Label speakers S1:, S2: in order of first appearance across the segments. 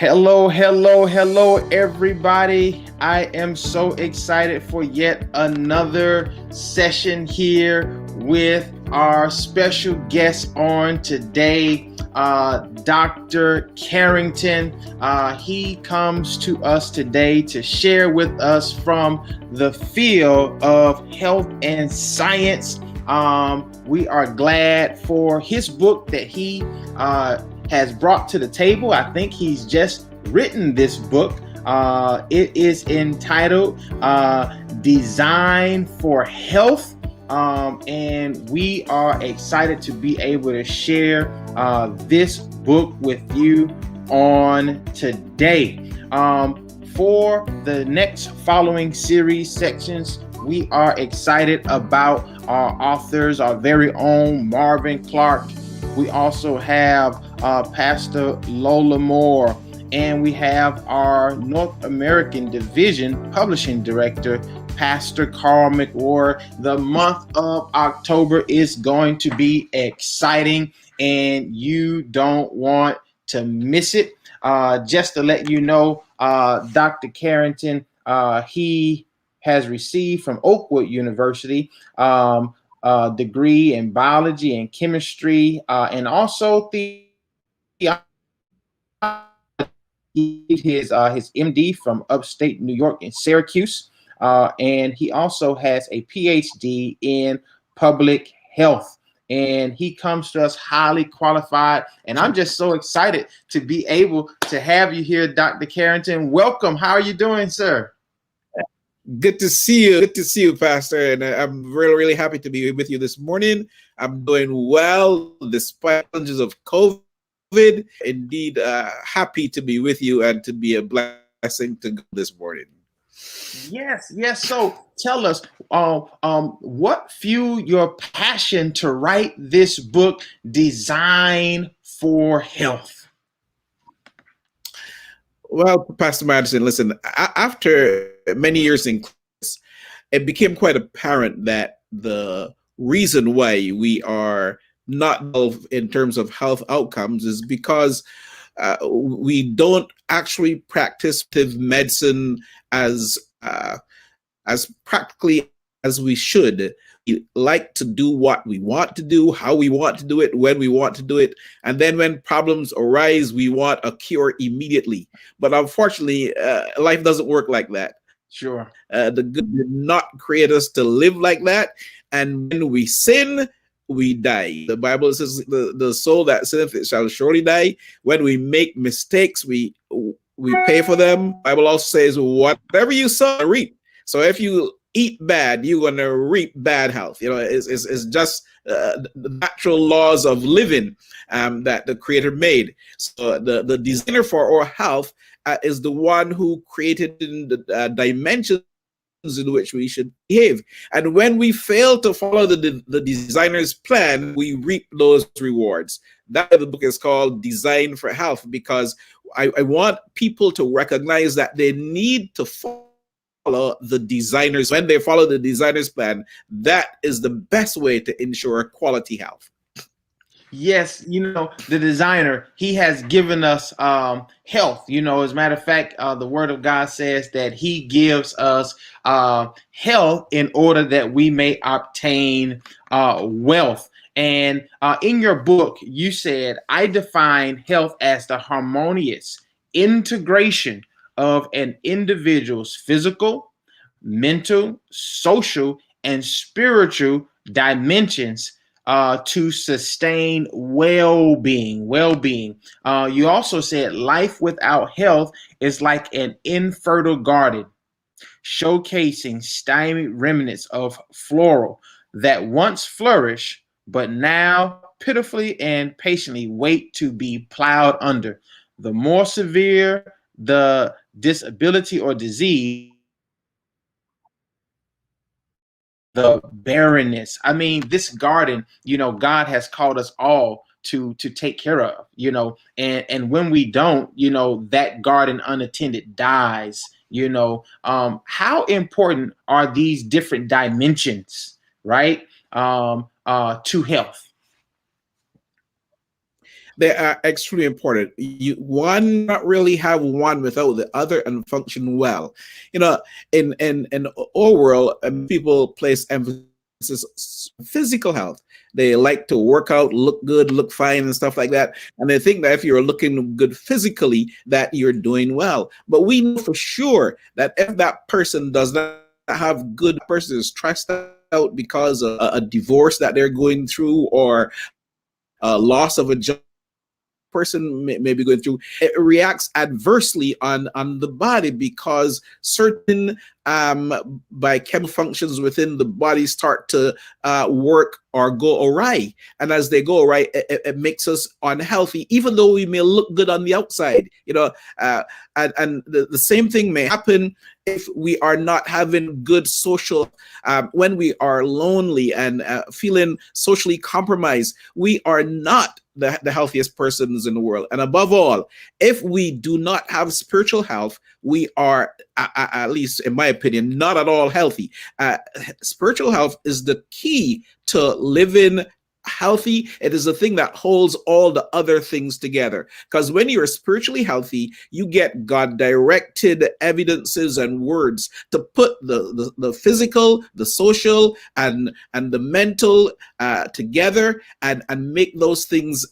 S1: Hello, hello, hello, everybody. I am so excited for yet another session here with our special guest on today, Dr. Carrington. He comes to us today to share with us from the field of health and science. We are glad for his book that he has brought to the table. I think he's just written this book. It is entitled Design for Health. And we are excited to be able to share this book with you on today. For the next following series sections, we are excited about our authors, our very own Marvin Clark. We also have Pastor Lola Moore, and we have our North American Division Publishing Director, Pastor Carl McWhorter. The month of October is going to be exciting, and you don't want to miss it. Just to let you know, Dr. Carrington, he has received from Oakwood University degree in biology and chemistry, and also his MD from upstate New York in Syracuse, and he also has a PhD in public health. And he comes to us highly qualified, and I'm just so excited to be able to have you here, Dr. Carrington. Welcome. How are you doing, sir?
S2: Good to see you. Good to see you, Pastor. And I'm really, really happy to be with you this morning. I'm doing well despite challenges of COVID. Indeed, happy to be with you and to be a blessing to God this morning.
S1: Yes. So tell us, what fueled your passion to write this book, Design for Health?
S2: Well, Pastor Madison, listen, after many years in class, it became quite apparent that the reason why we are not well in terms of health outcomes is because we don't actually practice medicine as practically as we should. We like to do what we want to do, how we want to do it, when we want to do it. And then when problems arise, we want a cure immediately. But unfortunately, life doesn't work like that.
S1: Sure.
S2: The good did not create us to live like that. And when we sin, we die. The Bible says the soul that sinneth it shall surely die. When we make mistakes, we pay for them. The Bible also says, whatever you sow, reap. So if you eat bad, you're going to reap bad health. You know, it's just the natural laws of living that the Creator made. So the designer for our health is the one who created the dimensions in which we should behave. And when we fail to follow the designer's plan, we reap those rewards. That's why the book is called Design for Health, because I want people to recognize that they need to follow the designers. When they follow the designer's plan, that is the best way to ensure quality health.
S1: Yes, the designer, he has given us health. As a matter of fact, the word of God says that he gives us health in order that we may obtain wealth. And in your book, you said, I define health as the harmonious integration of an individual's physical, mental, social, and spiritual dimensions to sustain well-being. You also said life without health is like an infertile garden, showcasing stymied remnants of floral that once flourished, but now pitifully and patiently wait to be plowed under. The more severe the disability or disease, the barrenness. I mean, this garden, God has called us all to take care of, and when we don't, that garden unattended dies. How important are these different dimensions, right? To health.
S2: They are extremely important. One not really have one without the other and function well. In our world, people place emphasis on physical health. They like to work out, look good, look fine, and stuff like that. And they think that if you're looking good physically, that you're doing well. But we know for sure that if that person does not have good, person is stressed out because of a divorce that they're going through, or a loss of a job person may be going through, it reacts adversely on the body, because certain biochemical functions within the body start to work or go awry. And as they go awry, it makes us unhealthy, even though we may look good on the outside. And the same thing may happen if we are not having good social, when we are lonely and feeling socially compromised, we are not the healthiest persons in the world. And above all, if we do not have spiritual health, we are, at least in my opinion, not at all healthy. Spiritual health is the key to living healthy. It is the thing that holds all the other things together, because when you're spiritually healthy, you get God directed evidences and words to put the physical, the social, and the mental together, and make those things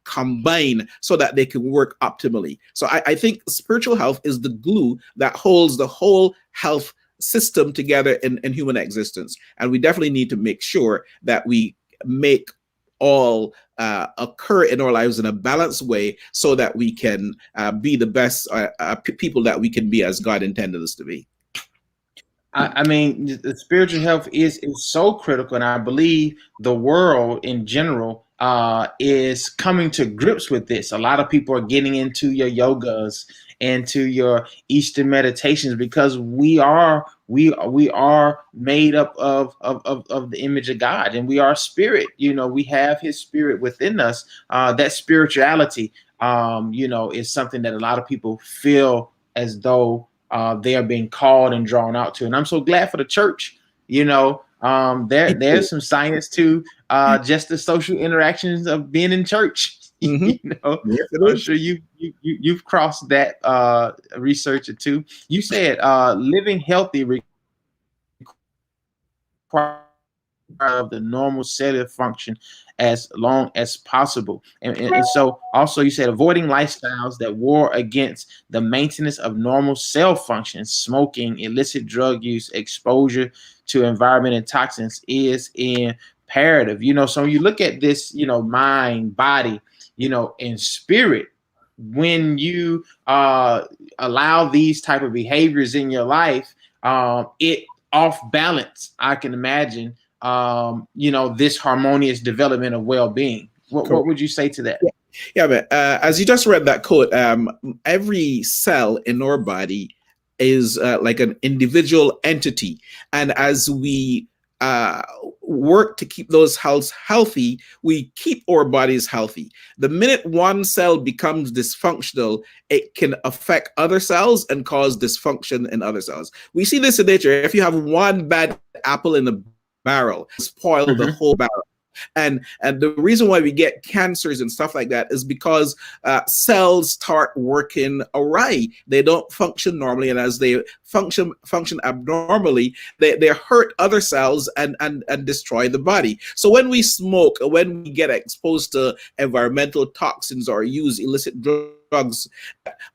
S2: combine so that they can work optimally. So I think spiritual health is the glue that holds the whole health system together in human existence. And we definitely need to make sure that we make all occur in our lives in a balanced way, so that we can be the best people that we can be as God intended us to be.
S1: I mean, the spiritual health is so critical, and I believe the world in general is coming to grips with this. A lot of people are getting into your yogas, into your Eastern meditations, because we are made up of the image of God, and we are spirit. We have His spirit within us. That spirituality, is something that a lot of people feel as though they are being called and drawn out to. And I'm so glad for the church. There's some science to just the social interactions of being in church.
S2: Mm-hmm. Yes,
S1: I'm sure you've crossed that research or two. You said living healthy requires of the normal cellular function as long as possible. And so also you said avoiding lifestyles that war against the maintenance of normal cell function, smoking, illicit drug use, exposure to environment and toxins is imperative. So when you look at this, mind, body, and spirit, when you allow these type of behaviors in your life, it off balance, I can imagine, this harmonious development of well-being. What would you say to that?
S2: Yeah, but as you just read that quote, every cell in our body is like an individual entity, and as we work to keep those cells healthy, we keep our bodies healthy. The minute one cell becomes dysfunctional, it can affect other cells and cause dysfunction in other cells. We see this in nature. If you have one bad apple in the barrel, spoil the whole barrel. And the reason why we get cancers and stuff like that is because cells start working awry. They don't function normally, and as they function abnormally, they hurt other cells and destroy the body. So when we smoke, when we get exposed to environmental toxins or use illicit drugs,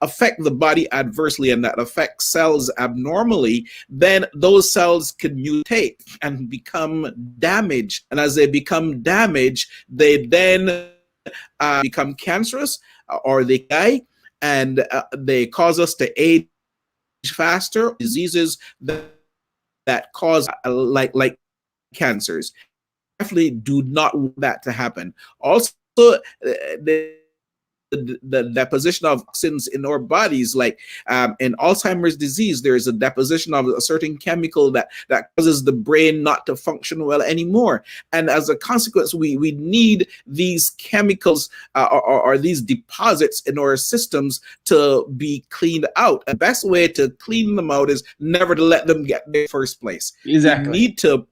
S2: affect the body adversely, and that affects cells abnormally, then those cells can mutate and become damaged. And as they become damaged, they then become cancerous, or they die, and they cause us to age faster. Diseases that cause like cancers. Definitely do not want that to happen. Also, the deposition of toxins in our bodies, like in Alzheimer's disease, there is a deposition of a certain chemical that causes the brain not to function well anymore. And as a consequence, we need these chemicals or these deposits in our systems to be cleaned out. And the best way to clean them out is never to let them get there in the first place.
S1: Exactly.
S2: We need to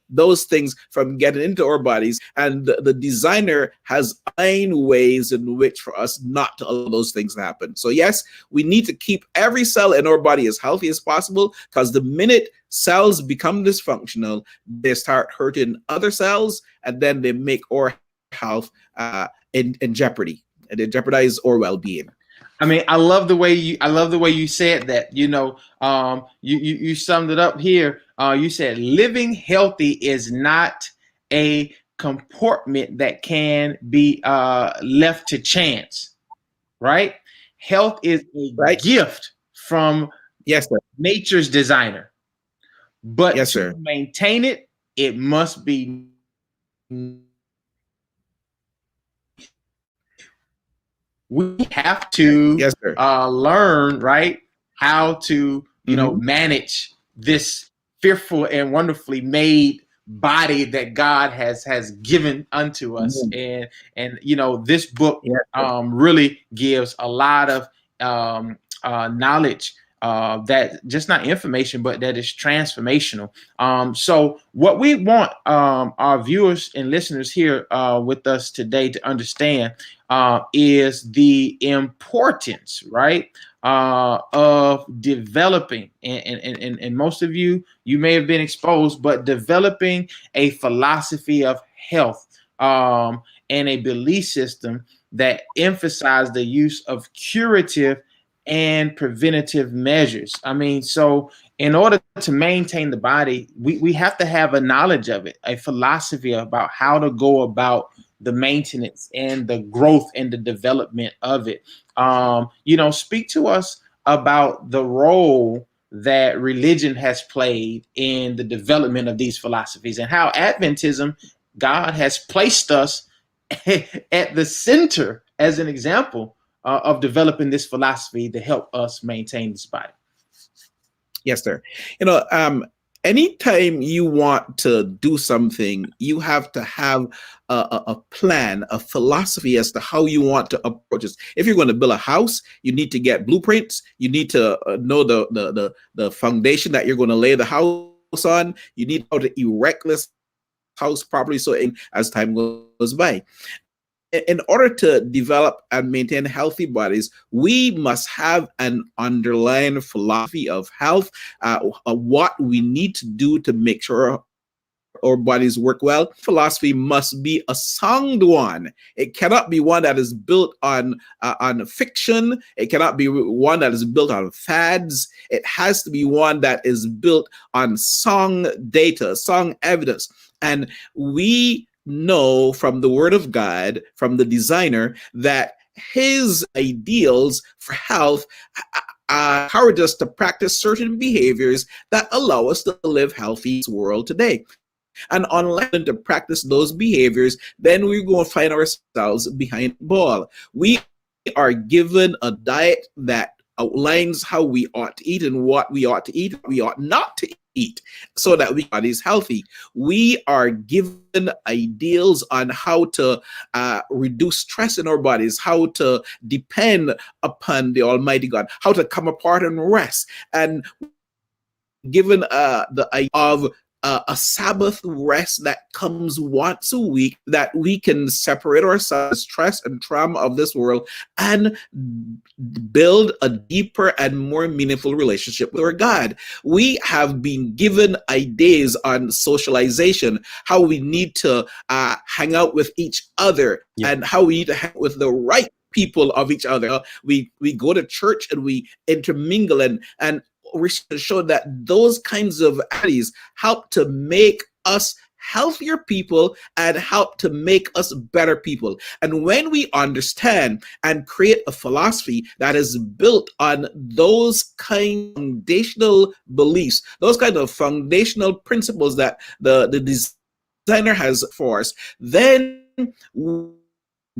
S2: those things from getting into our bodies, and the designer has 9 ways in which for us not to allow those things to happen. So yes, we need to keep every cell in our body as healthy as possible, because the minute cells become dysfunctional, they start hurting other cells, and then they make our health in jeopardy, and they jeopardize our well-being.
S1: I mean, I love the way you said that. You summed it up here. You said living healthy is not a comportment that can be left to chance, right? Health is a gift from nature's designer, but to maintain it, it must be we have to learn, right, how to manage this fearful and wonderfully made body that God has given unto us. And this book really gives a lot of knowledge, that just not information, but that is transformational. So what we want our viewers and listeners here with us today to understand is the importance, right, of developing, and most of you may have been exposed, but developing a philosophy of health and a belief system that emphasize the use of curative and preventative measures. I mean, so in order to maintain the body, we have to have a knowledge of it, a philosophy about how to go about the maintenance and the growth and the development of it. Speak to us about the role that religion has played in the development of these philosophies, and how Adventism, God has placed us at the center as an example of developing this philosophy to help us maintain this body.
S2: Yes, sir. Anytime you want to do something, you have to have a plan, a philosophy as to how you want to approach this. If you're going to build a house, you need to get blueprints. You need to know the foundation that you're going to lay the house on. You need how to erect this house properly, so as time goes by. In order to develop and maintain healthy bodies, we must have an underlying philosophy of health, what we need to do to make sure our bodies work well. Philosophy must be a sound one. It cannot be one that is built on fiction. It cannot be one that is built on fads. It has to be one that is built on song data, song evidence. And we know from the Word of God, from the designer, that his ideals for health encourage us to practice certain behaviors that allow us to live healthy in this world today. And unless we to practice those behaviors, then we're going to find ourselves behind the ball. We are given a diet that outlines how we ought to eat and what we ought to eat, what we ought not to eat, so that we body is healthy. We are given ideals on how to reduce stress in our bodies, how to depend upon the Almighty God, how to come apart and rest, and given the idea of a Sabbath rest that comes once a week, that we can separate ourselves stress and trauma of this world and build a deeper and more meaningful relationship with our God. We have been given ideas on socialization, how we need to hang out with each other, and how we need to hang out with the right people of each other. We go to church and we intermingle, and research show that those kinds of activities help to make us healthier people and help to make us better people. And when we understand and create a philosophy that is built on those kind of foundational beliefs, those kind of foundational principles that the designer has for us, then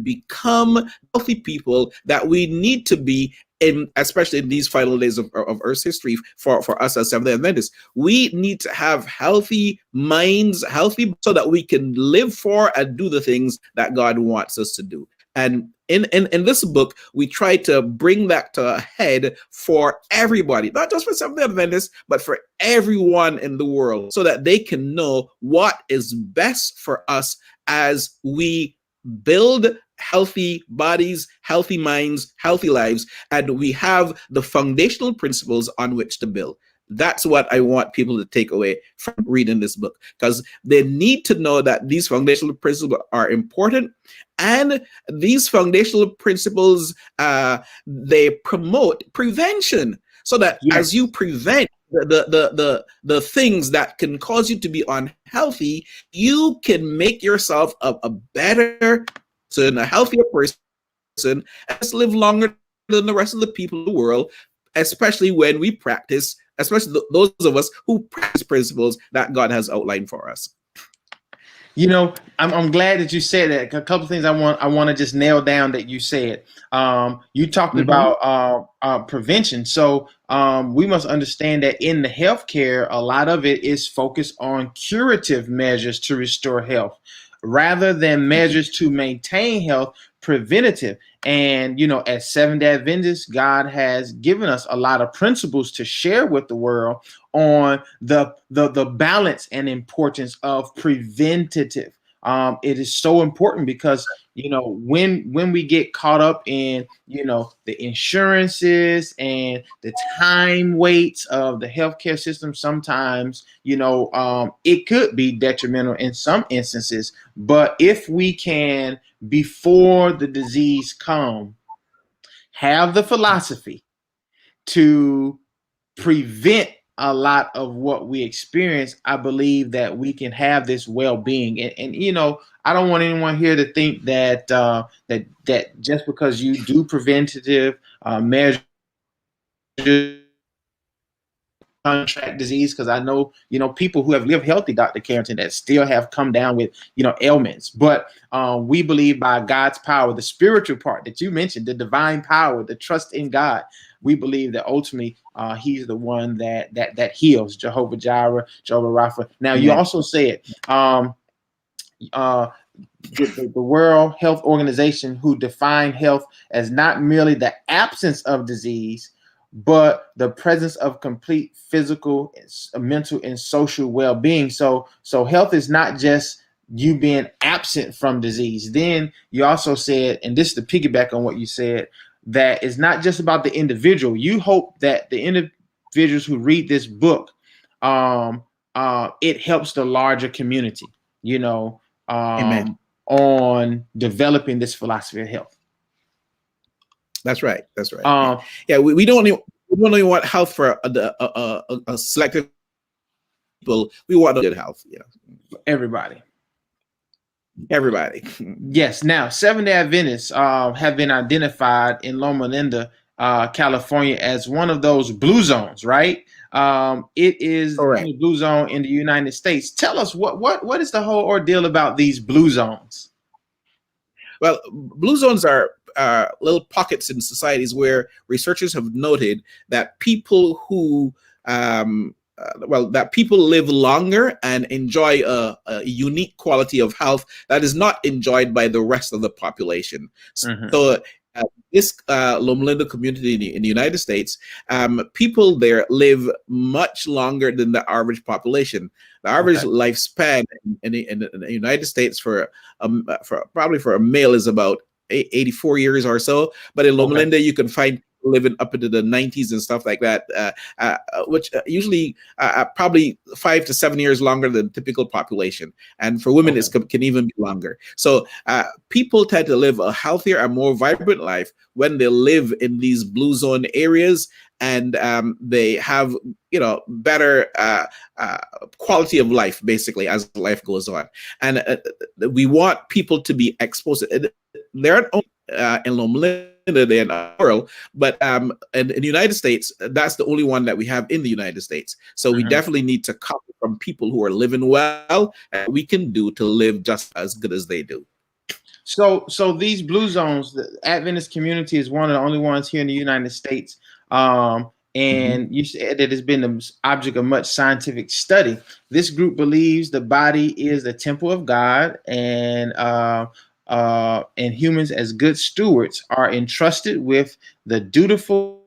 S2: become healthy people that we need to be in, especially in these final days of Earth's history for us as Seventh-day Adventists. We need to have healthy minds, healthy, so that we can live for and do the things that God wants us to do. And in this book, we try to bring that to a head for everybody, not just for Seventh-day Adventists, but for everyone in the world, so that they can know what is best for us as we build healthy bodies, healthy minds, healthy lives, and we have the foundational principles on which to build. That's what I want people to take away from reading this book, because they need to know that these foundational principles are important, and these foundational principles, they promote prevention, so that as you prevent the things that can cause you to be unhealthy, you can make yourself a better person, a healthier person, and live longer than the rest of the people in the world, especially when we practice, especially those of us who practice principles that God has outlined for us.
S1: You know, I'm glad that you said that. A couple of things I want to just nail down that you said. You talked about prevention. So we must understand that in the healthcare, a lot of it is focused on curative measures to restore health, rather than measures to maintain health, preventative. And, you know, as Seventh-day Adventists, God has given us a lot of principles to share with the world on the balance and importance of preventative. It is so important because, you know, when we get caught up in, you know, the insurances and the time waits of the healthcare system, sometimes, you know, it could be detrimental in some instances. But if we can, before the disease come, have the philosophy to prevent a lot of what we experience, I believe that we can have this well-being. And you know, I don't want anyone here to think that that just because you do preventative measures, contract disease, because I know, you know, people who have lived healthy, Dr. Carrington, that still have come down with, you know, ailments. But we believe by God's power, the spiritual part that you mentioned, the divine power, the trust in God, we believe that ultimately he's the one that heals, Jehovah Jireh, Jehovah Rapha. Now, you also said the World Health Organization, who define health as not merely the absence of disease, but the presence of complete physical, mental, and social well-being. So health is not just you being absent from disease. Then you also said, and this is to piggyback on what you said, that it's not just about the individual. You hope that the individuals who read this book, it helps the larger community, you know, on developing this philosophy of health.
S2: That's right. That's right. Yeah, we don't only want health for a selective people. We want good health. Yeah,
S1: everybody.
S2: Everybody.
S1: Yes. Now, Seventh-day Adventists have been identified in Loma Linda, California, as one of those blue zones, right? It is the blue zone in the United States. Tell us what is the whole ordeal about these blue zones?
S2: Well, blue zones are little pockets in societies where researchers have noted that people who that people live longer and enjoy a unique quality of health that is not enjoyed by the rest of the population. So this Loma Linda community in the United States, people there live much longer than the average population. The average lifespan in the United States for probably for a male is about 84 years or so, but in Loma Linda you can find living up into the 90s and stuff like that, which usually probably 5 to 7 years longer than the typical population. And for women, it can even be longer. So people tend to live a healthier and more vibrant life when they live in these blue zone areas, and they have, you know, better quality of life, basically, as life goes on. And we want people to be exposed. There aren't only in Loma Linda in the world, but in the United States, that's the only one that we have in the United States. So we definitely need to copy from people who are living well, and we can do to live just as good as they do.
S1: So these blue zones, the Adventist community is one of the only ones here in the United States. And you said that it's been the object of much scientific study. This group believes the body is the temple of God, and humans, as good stewards, are entrusted with the dutiful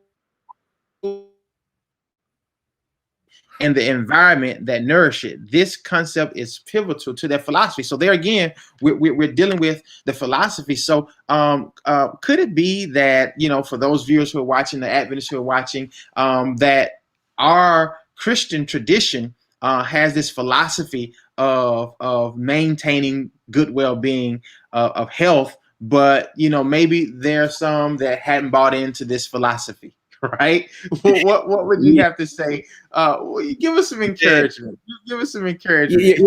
S1: and the environment that nourish it. This concept is pivotal to their philosophy. So there again, we're dealing with the philosophy. So could it be that, for those viewers who are watching, the Adventists who are watching, that our Christian tradition has this philosophy of maintaining good well-being, of health, but maybe there are some that hadn't bought into this philosophy. Right? What would you have to say? Give us some encouragement. Give us some encouragement.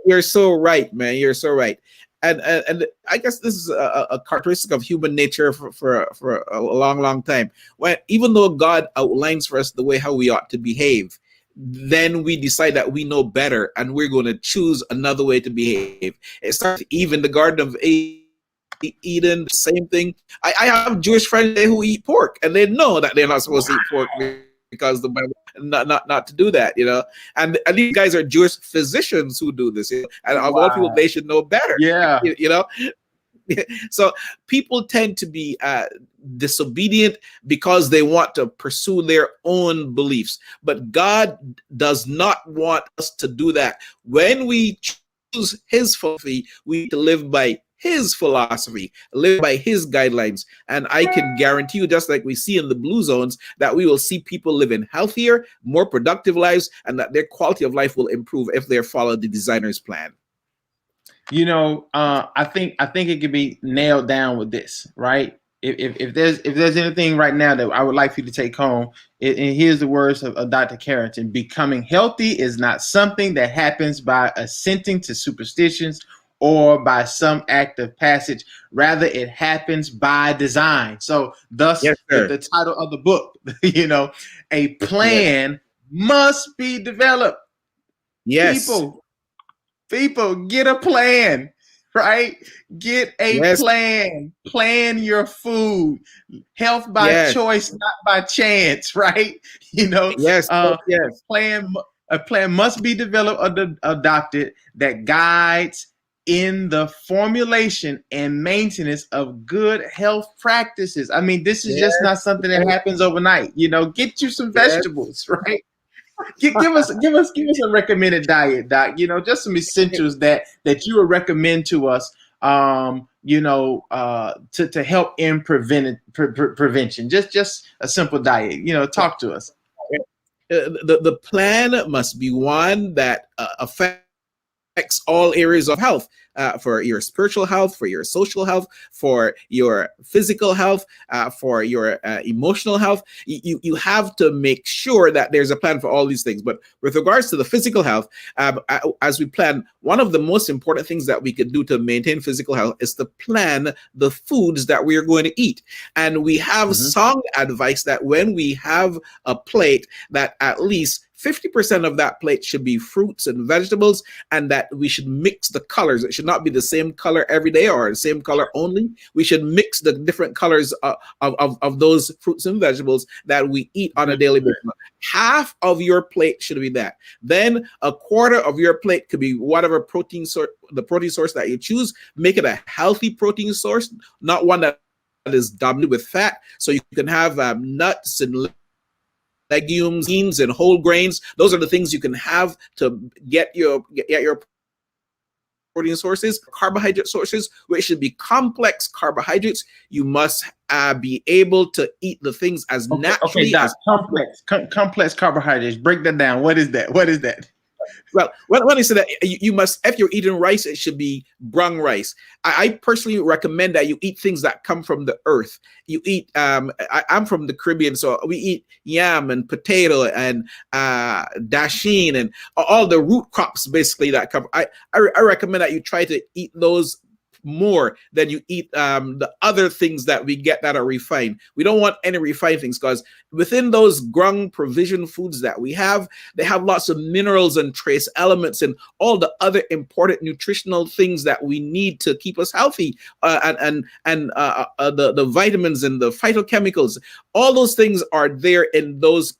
S2: You're so right, man. You're so right. And I guess this is a characteristic of human nature for a long time. When even though God outlines for us the way how we ought to behave, then we decide that we know better and we're going to choose another way to behave. It starts even the Garden of Eden, same thing. I have Jewish friends who eat pork, and they know that they're not supposed to eat pork because the Bible not to do that, And these guys are Jewish physicians who do this, and of all people, they should know better.
S1: Yeah,
S2: So people tend to be disobedient because they want to pursue their own beliefs, but God does not want us to do that. When we choose His philosophy, we need to live by His philosophy, live by His guidelines. And I can guarantee you, just like we see in the blue zones, that we will see people living healthier, more productive lives, and that their quality of life will improve if they follow the designer's plan.
S1: I think it can be nailed down with this, right? If there's anything right now that I would like for you to take home, and here's the words of Dr. Carrington: becoming healthy is not something that happens by assenting to superstitions or by some act of passage. Rather, it happens by design. So thus, the title of the book, a plan must be developed.
S2: Yes.
S1: People, get a plan, right? Get a plan. Plan your food. Health by choice, not by chance, right? A plan must be developed or adopted that guides in the formulation and maintenance of good health practices. I mean, this is just not something that happens overnight. Get you some vegetables, right? Give us a recommended diet, Doc. Just some essentials that you would recommend to us. To help in prevention. Just a simple diet. Talk to us.
S2: The plan must be one that affects all areas of health, for your spiritual health, for your social health, for your physical health, for your emotional health. You have to make sure that there's a plan for all these things. But with regards to the physical health, as we plan, one of the most important things that we could do to maintain physical health is to plan the foods that we are going to eat. And we have sound advice that when we have a plate, that at least 50% of that plate should be fruits and vegetables, and that we should mix the colors. It should not be the same color every day or the same color only. We should mix the different colors of those fruits and vegetables that we eat on a daily basis. Half of your plate should be that. Then a quarter of your plate could be whatever protein source, the protein source that you choose. Make it a healthy protein source, not one that is dominated with fat. So you can have nuts and legumes, beans, and whole grains. Those are the things you can have to get your protein sources. Carbohydrate sources, which should be complex carbohydrates. You must be able to eat the things as naturally as
S1: complex carbohydrates. Break that down. What is that?
S2: Well, when I say that, you must, if you're eating rice, it should be brown rice. I personally recommend that you eat things that come from the earth. You eat, I'm from the Caribbean, so we eat yam and potato and dasheen and all the root crops basically that come. I recommend that you try to eat those more than you eat the other things that we get that are refined. We don't want any refined things, because within those ground provision foods that we have, they have lots of minerals and trace elements and all the other important nutritional things that we need to keep us healthy, and the vitamins and the phytochemicals. All those things are there in those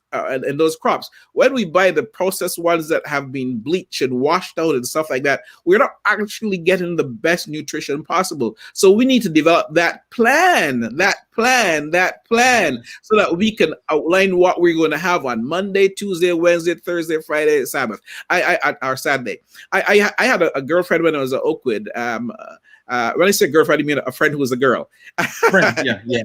S2: crops. When we buy the processed ones that have been bleached and washed out and stuff like that, we're not actually getting the best nutrition possible. So we need to develop that plan, so that we can outline what we're going to have on Monday, Tuesday, Wednesday, Thursday, Friday, Sabbath, or Saturday. I had a girlfriend when I was at Oakwood. When I say girlfriend, I mean a friend who was a girl.
S1: Friend, yeah.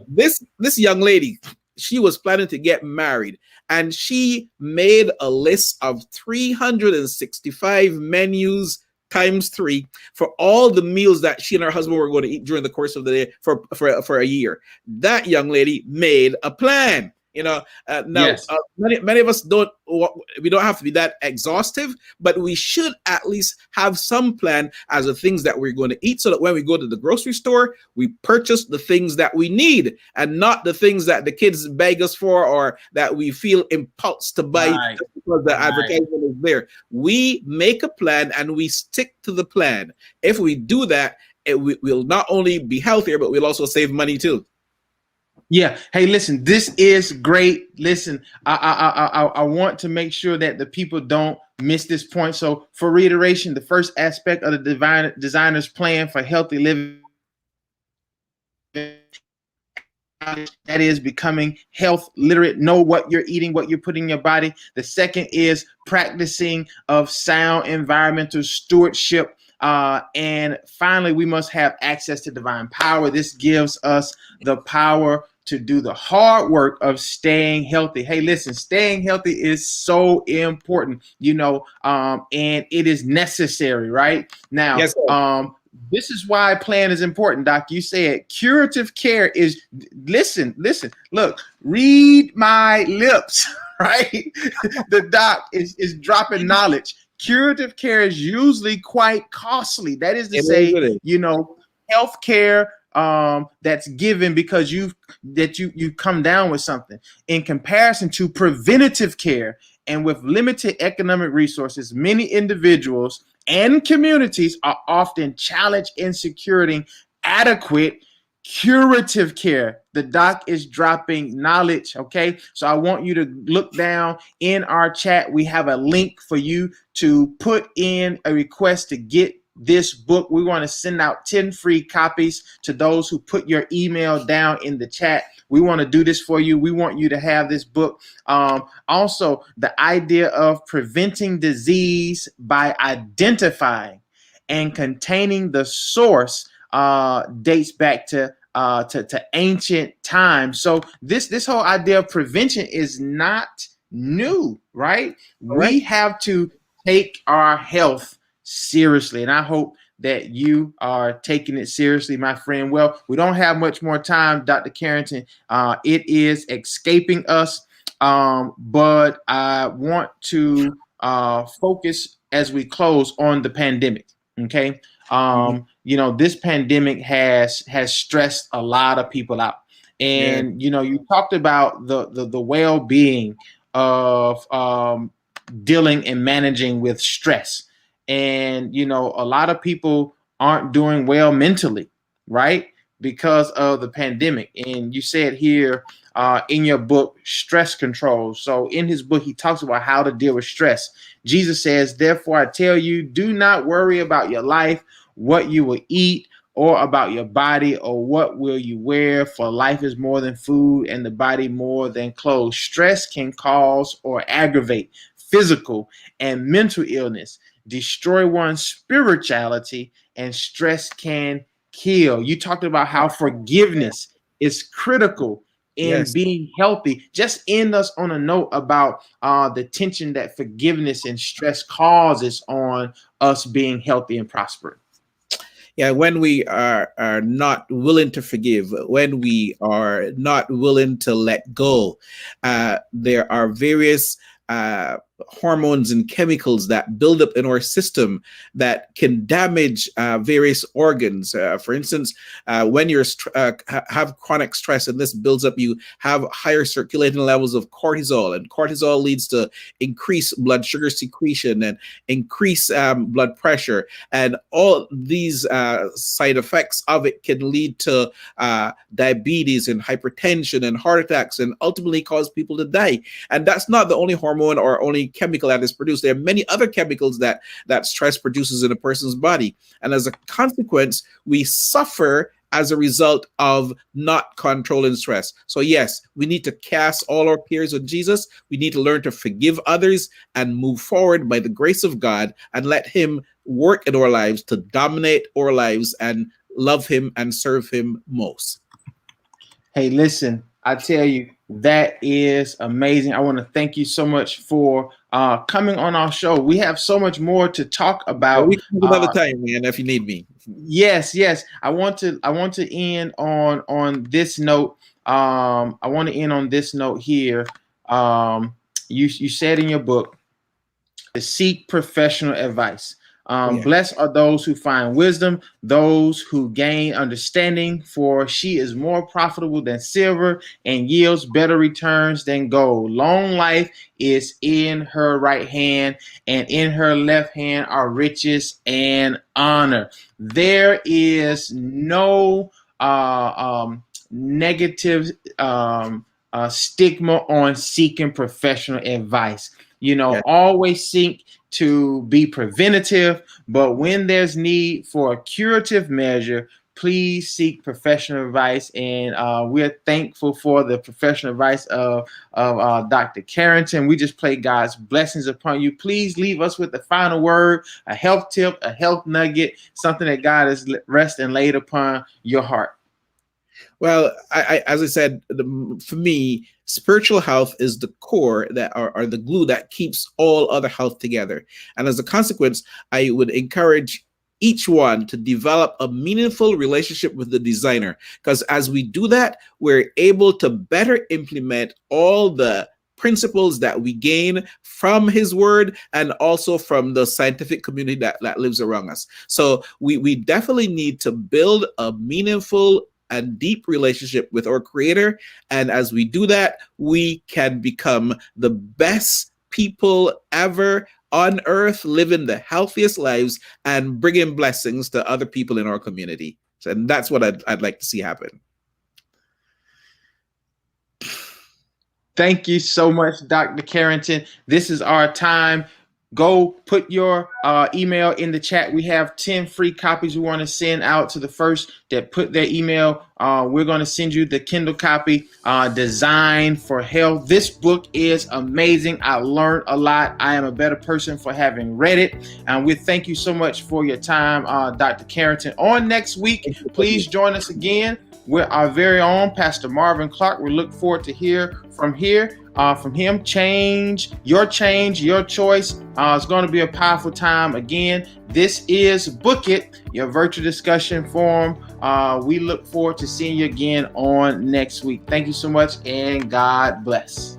S2: This young lady, she was planning to get married, and she made a list of 365 menus times 3 for all the meals that she and her husband were going to eat during the course of the day for a year. That young lady made a plan. Now, yes. Many of us we don't have to be that exhaustive, but we should at least have some plan as the things that we're going to eat, so that when we go to the grocery store, we purchase the things that we need and not the things that the kids beg us for, or that we feel impulse to buy just because the advertisement is there. We make a plan and we stick to the plan. If we do that, we'll not only be healthier, but we'll also save money too.
S1: Yeah. Hey, listen, this is great. Listen, I want to make sure that the people don't miss this point. So for reiteration, the first aspect of the designer's plan for healthy living, that is becoming health literate, know what you're eating, what you're putting in your body. The second is practicing of sound environmental stewardship. And finally, we must have access to divine power. This gives us the power to do the hard work of staying healthy. Hey, listen, staying healthy is so important, and it is necessary right now.
S2: Yes,
S1: this is why plan is important, Doc. You said curative care is, listen, look, read my lips, right? The doc is dropping knowledge. Curative care is usually quite costly. That is to say, health care that's given because you come down with something, in comparison to preventative care. And with limited economic resources, many individuals and communities are often challenged in securing adequate curative care. The doc is dropping knowledge. Okay, so I want you to look down in our chat. We have a link for you to put in a request to get this book. We want to send out 10 free copies to those who put your email down in the chat. We want to do this for you. We want you to have this book. Also, the idea of preventing disease by identifying and containing the source dates back to ancient times. So this whole idea of prevention is not new, right? We have to take our health seriously, and I hope that you are taking it seriously, my friend. Well, we don't have much more time, Dr. Carrington. It is escaping us, but I want to focus as we close on the pandemic. Okay, this pandemic has stressed a lot of people out, and you talked about the well-being of dealing and managing with stress. And, a lot of people aren't doing well mentally, right? Because of the pandemic. And you said here in your book, stress control. So in his book, he talks about how to deal with stress. Jesus says, therefore, I tell you, do not worry about your life, what you will eat, or about your body, or what will you wear, for life is more than food and the body more than clothes. Stress can cause or aggravate physical and mental illness, destroy one's spirituality, and stress can kill. You talked about how forgiveness is critical in being healthy. Just end us on a note about the tension that forgiveness and stress causes on us being healthy and prospering.
S2: Yeah, when we are not willing to forgive, when we are not willing to let go, there are various hormones and chemicals that build up in our system that can damage various organs. For instance, when you have chronic stress and this builds up, you have higher circulating levels of cortisol, and cortisol leads to increased blood sugar secretion and increased blood pressure. And all these side effects of it can lead to diabetes and hypertension and heart attacks, and ultimately cause people to die. And that's not the only hormone or only chemical that is produced. There are many other chemicals that stress produces in a person's body. And as a consequence, we suffer as a result of not controlling stress. So yes, we need to cast all our cares on Jesus. We need to learn to forgive others and move forward by the grace of God and let him work in our lives to dominate our lives and love him and serve him most.
S1: Hey, listen, I tell you, that is amazing. I want to thank you so much for coming on our show. We have so much more to talk about.
S2: We can another time, man, if you need me.
S1: Yes. I want to end on this note. I want to end on this note here. You said in your book to seek professional advice. Blessed are those who find wisdom, those who gain understanding, for she is more profitable than silver and yields better returns than gold. Long life is in her right hand, and in her left hand are riches and honor. There is no negative stigma on seeking professional advice. Always seek to be preventative, but when there's need for a curative measure, please seek professional advice. And we're thankful for the professional advice of Dr. Carrington. We just pray God's blessings upon you. Please leave us with the final word, a health tip, a health nugget, something that God has rested and laid upon your heart.
S2: Well, as I said, for me, spiritual health is the core that are the glue that keeps all other health together. And as a consequence, I would encourage each one to develop a meaningful relationship with the designer, because as we do that, we're able to better implement all the principles that we gain from his word and also from the scientific community that lives around us. So we definitely need to build a meaningful and deep relationship with our Creator. And as we do that, we can become the best people ever on earth, living the healthiest lives and bringing blessings to other people in our community. And that's what I'd like to see happen.
S1: Thank you so much, Dr. Carrington. This is our time. Go put your email in the chat. We have 10 free copies we want to send out to the first that put their email. We're going to send you the Kindle copy, Design for Health. This book is amazing. I learned a lot. I am a better person for having read it. And we thank you so much for your time, Dr. Carrington. On next week, please join us again with our very own Pastor Marvin Clark. We look forward to hear from him. Change, your choice. It's going to be a powerful time. Again, this is Book It, your virtual discussion forum. We look forward to seeing you again on next week. Thank you so much, and God bless.